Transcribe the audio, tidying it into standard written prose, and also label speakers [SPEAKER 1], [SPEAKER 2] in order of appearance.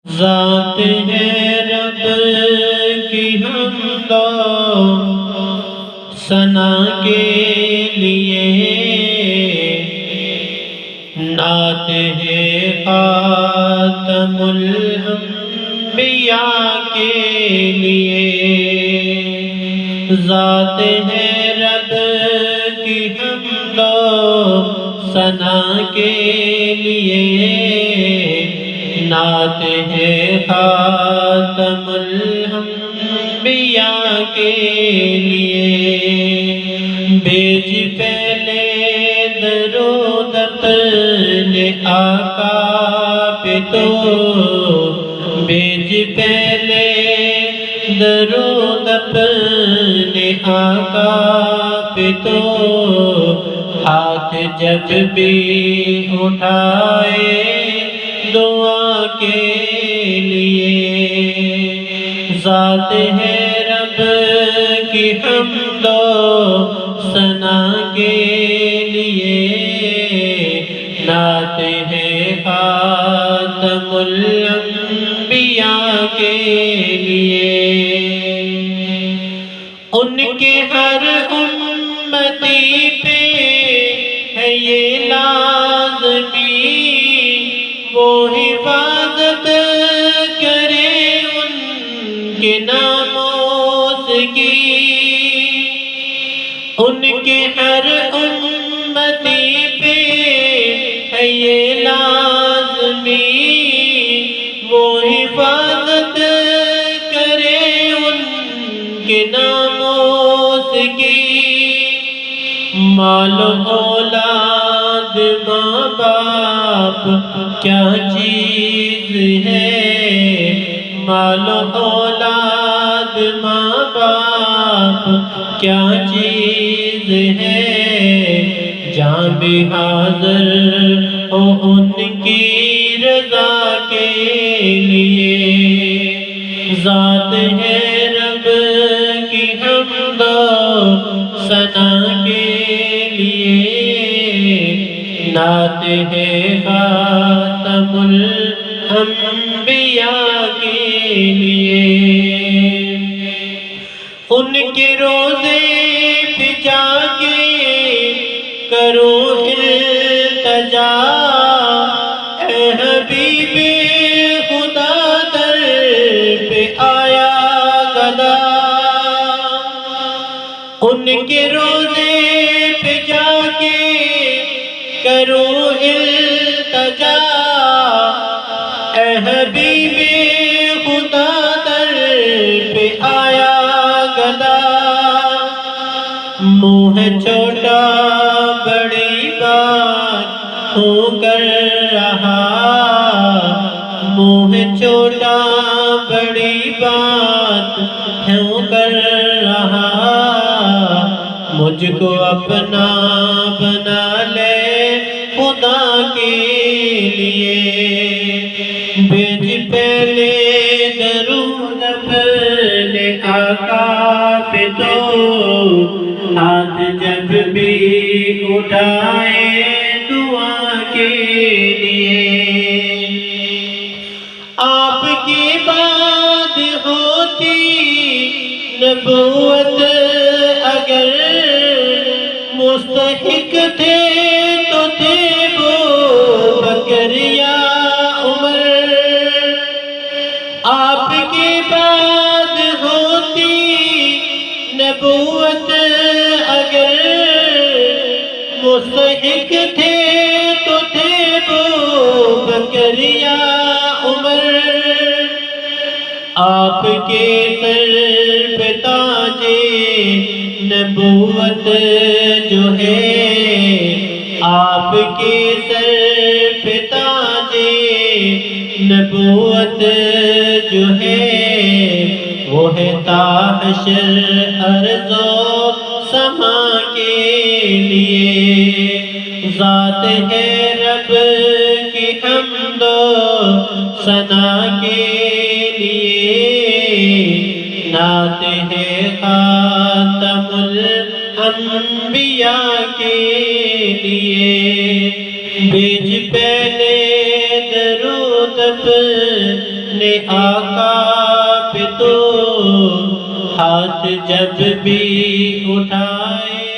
[SPEAKER 1] ذات ہے رب کی حمد و ثنا کے لیے، نعت ہے خاتم الانبیاء کے لیے۔ ذات ہے رب کی حمد و ثنا کے لیے، نعت ہے خاتم الانبیاء کے لیے۔ بیج پہلے درود اپنے آقا پہ تو، بیج پہلے درود اپنے آقا پہ تو، ہاتھ جب بھی اٹھائے دعا کے لیے۔ ذات ہے رب کی حمد و ثنا کے لیے، نعت ہے خاتم الانبیاء کے لیے۔ ان کے ہر امتی پہ ہے یہ لازمی، وہ حفاظت کرے ان کے ناموس کی۔ ان کے ہر امتی پہ ہے یہ لازمی، وہ حفاظت کرے ان کے ناموس کی۔ مال و اولاد ماں باپ کیا چیز ہے، مال و اولاد ماں باپ کیا چیز ہے، جاں بھی حاضر ہو ان کی رضا کے لیے۔ ذات ہے رب کی حمد و ثنا کے لیے، نعت ہے خاتم الانبیاء کے لیے۔ ان کے روزے پہ جا کے کرو التجا، اے حبیب خدا در پہ آیا گدا۔ ان کے روزے پہ جا کے کرو التجا، اے حبیب خدا در پہ آیا گدا۔ منہ چھوٹا بڑی بات ہوں کر رہا، منہ چھوٹا بڑی بات ہوں کر رہا، مجھ کو اپنا بنا لے خدا کے لیے۔ بھیج پہلے درود اپنے آقا پہ تو، ہاتھ جب بھی اٹھائے دعا کے لیے۔ آپ کے بعد ہوتی نبوت اگر، مستحق تھے تو تھے وہ بکر یا عمر۔ آپ کے بعد ہوتی نبوت اگر، مستحق تھے تو تھے وہ بکر یا عمر۔ آپ کے سر پہ تاج نبوت جو ہے، آپ کے سر پہ تاج نبوت جو ہے، وہ ہے تا حشر ارض و سما کے لیے۔ ذات ہے رب کی حمد و ثنا کے لیے، نعت ہے خاتم الانبیاء کے لیے۔ بھیج پہلے درود اپنے آقا پہ تو ہاتھ جب بھی اٹھائے